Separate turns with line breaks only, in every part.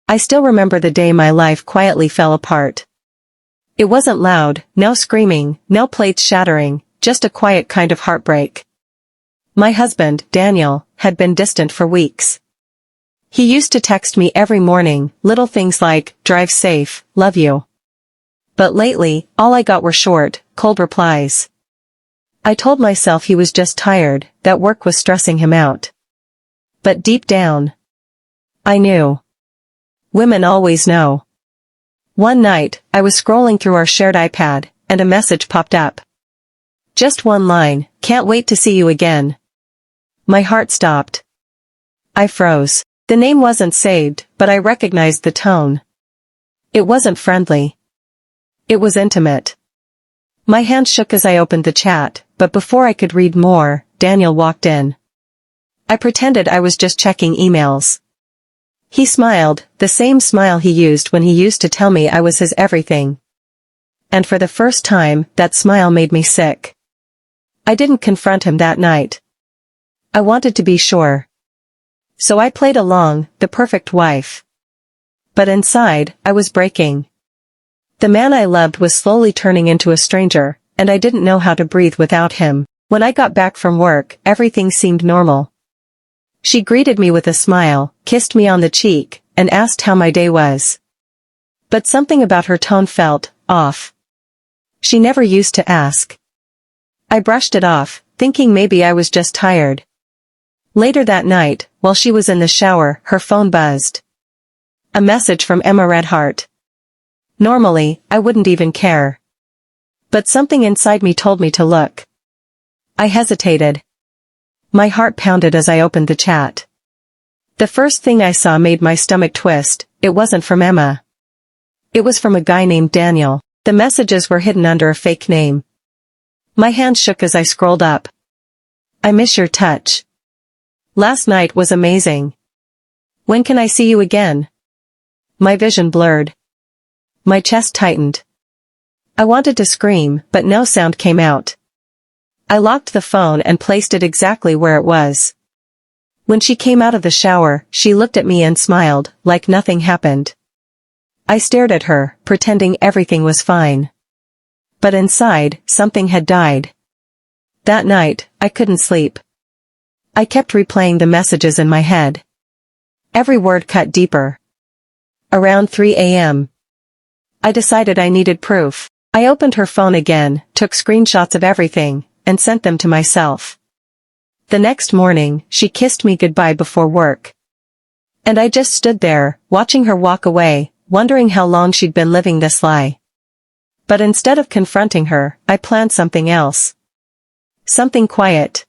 I still remember the day my life quietly fell apart. It wasn't loud, no screaming, no plates shattering, just a quiet kind of heartbreak. My husband, Daniel, had been distant for weeks. He used to text me every morning, little things like, "Drive safe, love you." But lately, all I got were short, cold replies. I told myself he was just tired, that work was stressing him out. But deep down, I knew. Women always know. One night, I was scrolling through our shared iPad, and a message popped up. Just one line, "Can't wait to see you again." My heart stopped. I froze. The name wasn't saved, but I recognized the tone. It wasn't friendly. It was intimate. My hand shook as I opened the chat, but before I could read more, Daniel walked in. I pretended I was just checking emails. He smiled, the same smile he used when he used to tell me I was his everything. And for the first time, that smile made me sick. I didn't confront him that night. I wanted to be sure. So I played along, the perfect wife. But inside, I was breaking. The man I loved was slowly turning into a stranger, and I didn't know how to breathe without him. When I got back from work, everything seemed normal. She greeted me with a smile, kissed me on the cheek, and asked how my day was. But something about her tone felt off. She never used to ask. I brushed it off, thinking maybe I was just tired. Later that night, while she was in the shower, her phone buzzed. A message from Emma Redhart. Normally, I wouldn't even care. But something inside me told me to look. I hesitated. My heart pounded as I opened the chat. The first thing I saw made my stomach twist. It wasn't from Emma. It was from a guy named Daniel. The messages were hidden under a fake name. My hand shook as I scrolled up. "I miss your touch. Last night was amazing. When can I see you again?" My vision blurred. My chest tightened. I wanted to scream, but no sound came out. I locked the phone and placed it exactly where it was. When she came out of the shower, she looked at me and smiled, like nothing happened. I stared at her, pretending everything was fine. But inside, something had died. That night, I couldn't sleep. I kept replaying the messages in my head. Every word cut deeper. Around 3 a.m. I decided I needed proof. I opened her phone again, took screenshots of everything, and sent them to myself. The next morning, she kissed me goodbye before work. And I just stood there, watching her walk away, wondering how long she'd been living this lie. But instead of confronting her, I planned something else. Something quiet.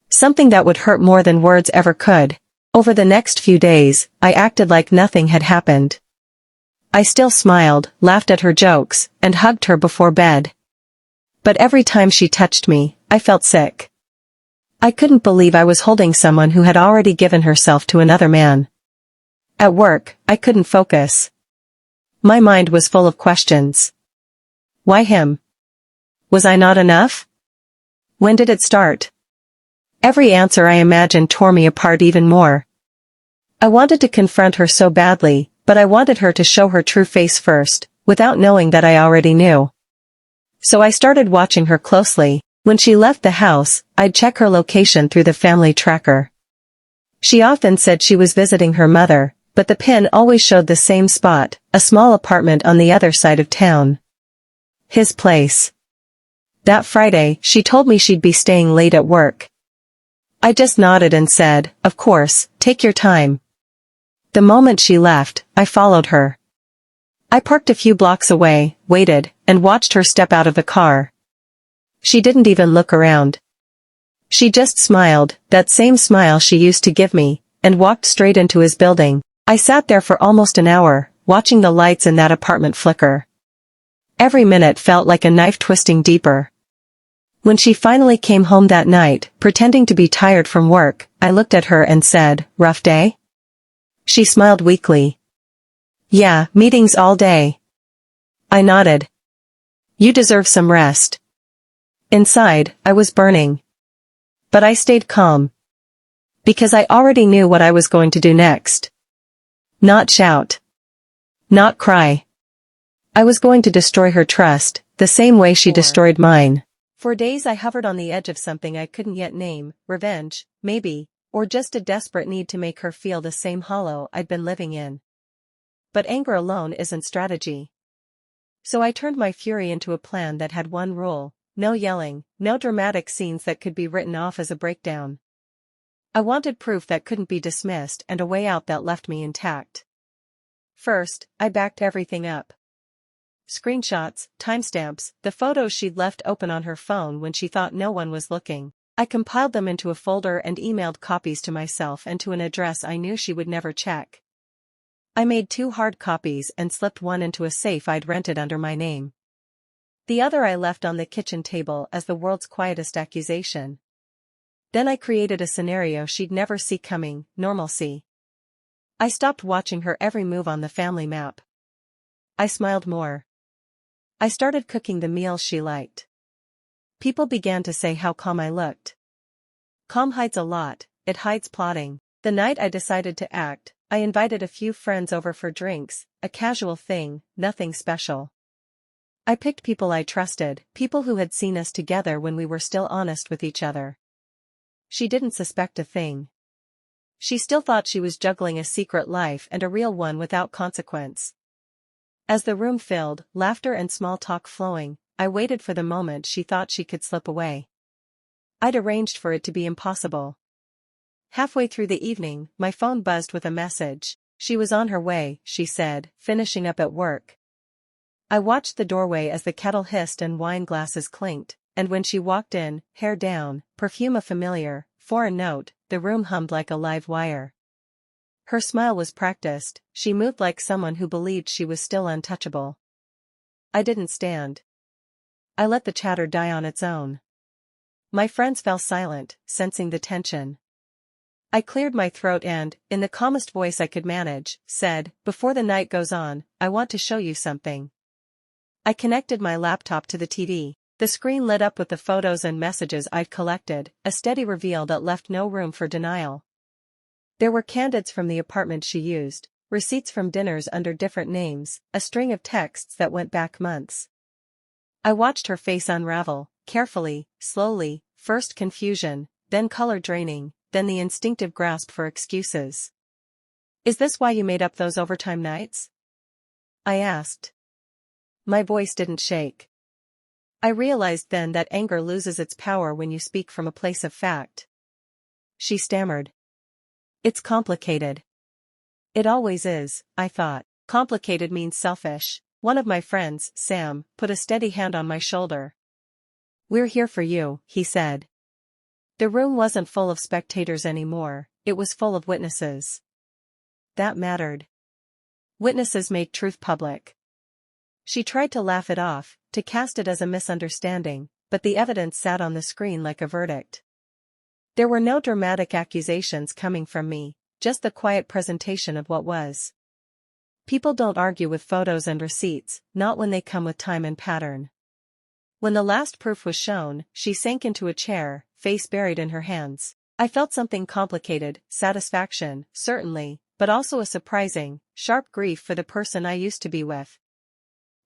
Something that would hurt more than words ever could. Over the next few days, I acted like nothing had happened. I still smiled, laughed at her jokes, and hugged her before bed. But every time she touched me, I felt sick. I couldn't believe I was holding someone who had already given herself to another man. At work, I couldn't focus. My mind was full of questions. Why him? Was I not enough? When did it start? Every answer I imagined tore me apart even more. I wanted to confront her so badly, but I wanted her to show her true face first, without knowing that I already knew. So I started watching her closely. When she left the house, I'd check her location through the family tracker. She often said she was visiting her mother, but the pin always showed the same spot, a small apartment on the other side of town. His place. That Friday, she told me she'd be staying late at work. I just nodded and said, "Of course, take your time." The moment she left, I followed her. I parked a few blocks away, waited, and watched her step out of the car. She didn't even look around. She just smiled, that same smile she used to give me, and walked straight into his building. I sat there for almost an hour, watching the lights in that apartment flicker. Every minute felt like a knife twisting deeper. When she finally came home that night, pretending to be tired from work, I looked at her and said, "Rough day?" She smiled weakly. "Yeah, meetings all day." I nodded. "You deserve some rest." Inside, I was burning. But I stayed calm. Because I already knew what I was going to do next. Not shout. Not cry. I was going to destroy her trust, the same way she destroyed mine. For days I hovered on the edge of something I couldn't yet name, revenge, maybe, or just a desperate need to make her feel the same hollow I'd been living in. But anger alone isn't strategy. So I turned my fury into a plan that had one rule: no yelling, no dramatic scenes that could be written off as a breakdown. I wanted proof that couldn't be dismissed and a way out that left me intact. First, I backed everything up. Screenshots, timestamps, the photos she'd left open on her phone when she thought no one was looking. I compiled them into a folder and emailed copies to myself and to an address I knew she would never check. I made 2 hard copies and slipped one into a safe I'd rented under my name. The other I left on the kitchen table as the world's quietest accusation. Then I created a scenario she'd never see coming: normalcy. I stopped watching her every move on the family map. I smiled more. I started cooking the meals she liked. People began to say how calm I looked. Calm hides a lot, it hides plotting. The night I decided to act, I invited a few friends over for drinks, a casual thing, nothing special. I picked people I trusted, people who had seen us together when we were still honest with each other. She didn't suspect a thing. She still thought she was juggling a secret life and a real one without consequence. As the room filled, laughter and small talk flowing, I waited for the moment she thought she could slip away. I'd arranged for it to be impossible. Halfway through the evening, my phone buzzed with a message. She was on her way, she said, finishing up at work. I watched the doorway as the kettle hissed and wine glasses clinked, and when she walked in, hair down, perfume a familiar, foreign note, the room hummed like a live wire. Her smile was practiced, she moved like someone who believed she was still untouchable. I didn't stand. I let the chatter die on its own. My friends fell silent, sensing the tension. I cleared my throat and, in the calmest voice I could manage, said, "Before the night goes on, I want to show you something." I connected my laptop to the TV. The screen lit up with the photos and messages I'd collected, a steady reveal that left no room for denial. There were candids from the apartment she used, receipts from dinners under different names, a string of texts that went back months. I watched her face unravel, carefully, slowly, first confusion, then color draining, then the instinctive grasp for excuses. "Is this why you made up those overtime nights?" I asked. My voice didn't shake. I realized then that anger loses its power when you speak from a place of fact. She stammered. "It's complicated." It always is, I thought. Complicated means selfish. One of my friends, Sam, put a steady hand on my shoulder. "We're here for you," he said. The room wasn't full of spectators anymore, it was full of witnesses. That mattered. Witnesses make truth public. She tried to laugh it off, to cast it as a misunderstanding, but the evidence sat on the screen like a verdict. There were no dramatic accusations coming from me, just the quiet presentation of what was. People don't argue with photos and receipts, not when they come with time and pattern. When the last proof was shown, she sank into a chair, face buried in her hands. I felt something complicated, satisfaction, certainly, but also a surprising, sharp grief for the person I used to be with.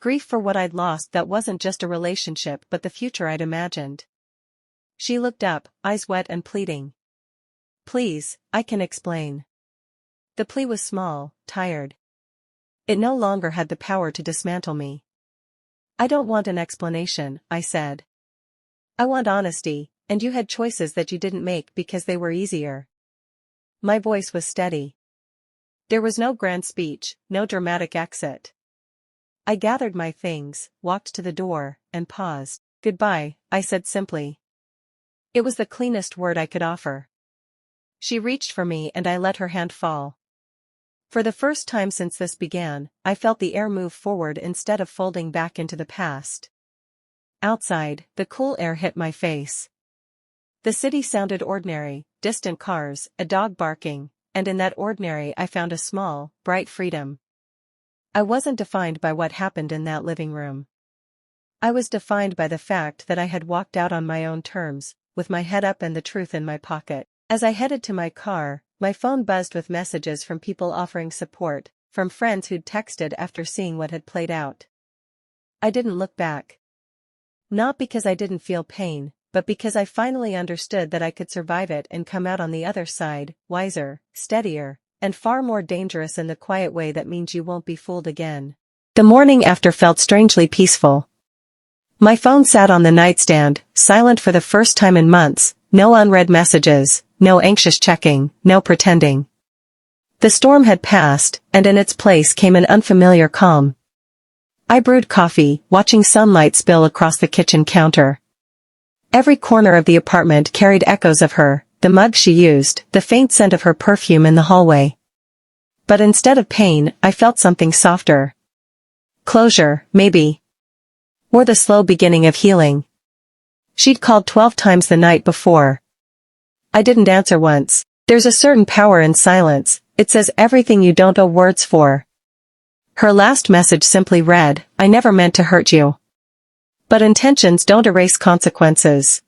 Grief for what I'd lost that wasn't just a relationship but the future I'd imagined. She looked up, eyes wet and pleading. "Please, I can explain." The plea was small, tired. It no longer had the power to dismantle me. "I don't want an explanation," I said. "I want honesty, and you had choices that you didn't make because they were easier." My voice was steady. There was no grand speech, no dramatic exit. I gathered my things, walked to the door, and paused. "Goodbye," I said simply. It was the cleanest word I could offer. She reached for me and I let her hand fall. For the first time since this began, I felt the air move forward instead of folding back into the past. Outside, the cool air hit my face. The city sounded ordinary, distant cars, a dog barking, and in that ordinary I found a small, bright freedom. I wasn't defined by what happened in that living room. I was defined by the fact that I had walked out on my own terms, with my head up and the truth in my pocket. As I headed to my car, My phone buzzed with messages from people offering support, from friends who'd texted after seeing what had played out. I didn't look back. Not because I didn't feel pain, but because I finally understood that I could survive it and come out on the other side, wiser, steadier, and far more dangerous in the quiet way that means you won't be fooled again. The morning after felt strangely peaceful. My phone sat on the nightstand, silent for the first time in months, no unread messages, no anxious checking, no pretending. The storm had passed, and in its place came an unfamiliar calm. I brewed coffee, watching sunlight spill across the kitchen counter. Every corner of the apartment carried echoes of her, the mug she used, the faint scent of her perfume in the hallway. But instead of pain, I felt something softer. Closure, maybe. Or the slow beginning of healing. She'd called 12 times the night before. I didn't answer once. There's a certain power in silence, it says everything you don't know words for. Her last message simply read, "I never meant to hurt you." But intentions don't erase consequences.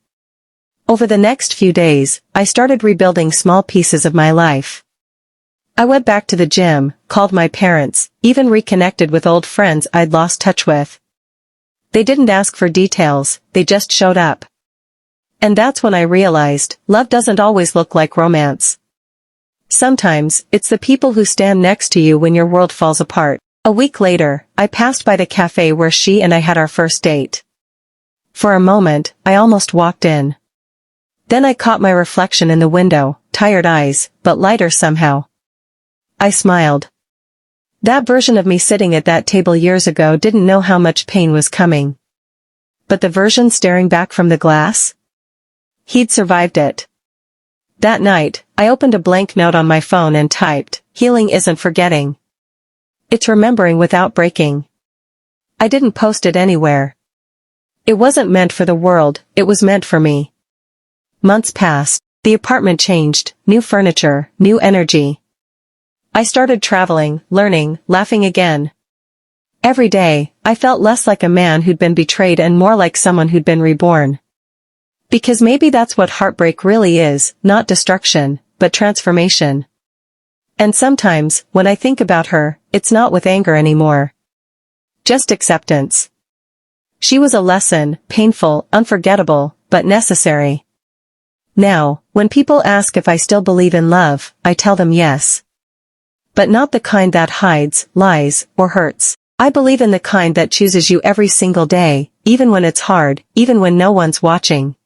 Over the next few days, I started rebuilding small pieces of my life. I went back to the gym, called my parents, even reconnected with old friends I'd lost touch with. They didn't ask for details, they just showed up. And that's when I realized, love doesn't always look like romance. Sometimes, it's the people who stand next to you when your world falls apart. A week later, I passed by the cafe where she and I had our first date. For a moment, I almost walked in. Then I caught my reflection in the window, tired eyes, but lighter somehow. I smiled. That version of me sitting at that table years ago didn't know how much pain was coming. But the version staring back from the glass? He'd survived it. That night, I opened a blank note on my phone and typed, "Healing isn't forgetting. It's remembering without breaking." I didn't post it anywhere. It wasn't meant for the world, it was meant for me. Months passed, the apartment changed, new furniture, new energy. I started traveling, learning, laughing again. Every day, I felt less like a man who'd been betrayed and more like someone who'd been reborn. Because maybe that's what heartbreak really is, not destruction, but transformation. And sometimes, when I think about her, it's not with anger anymore. Just acceptance. She was a lesson, painful, unforgettable, but necessary. Now, when people ask if I still believe in love, I tell them yes. But not the kind that hides, lies, or hurts. I believe in the kind that chooses you every single day, even when it's hard, even when no one's watching.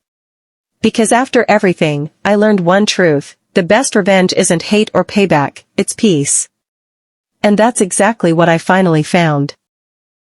Because after everything, I learned one truth, the best revenge isn't hate or payback, it's peace. And that's exactly what I finally found.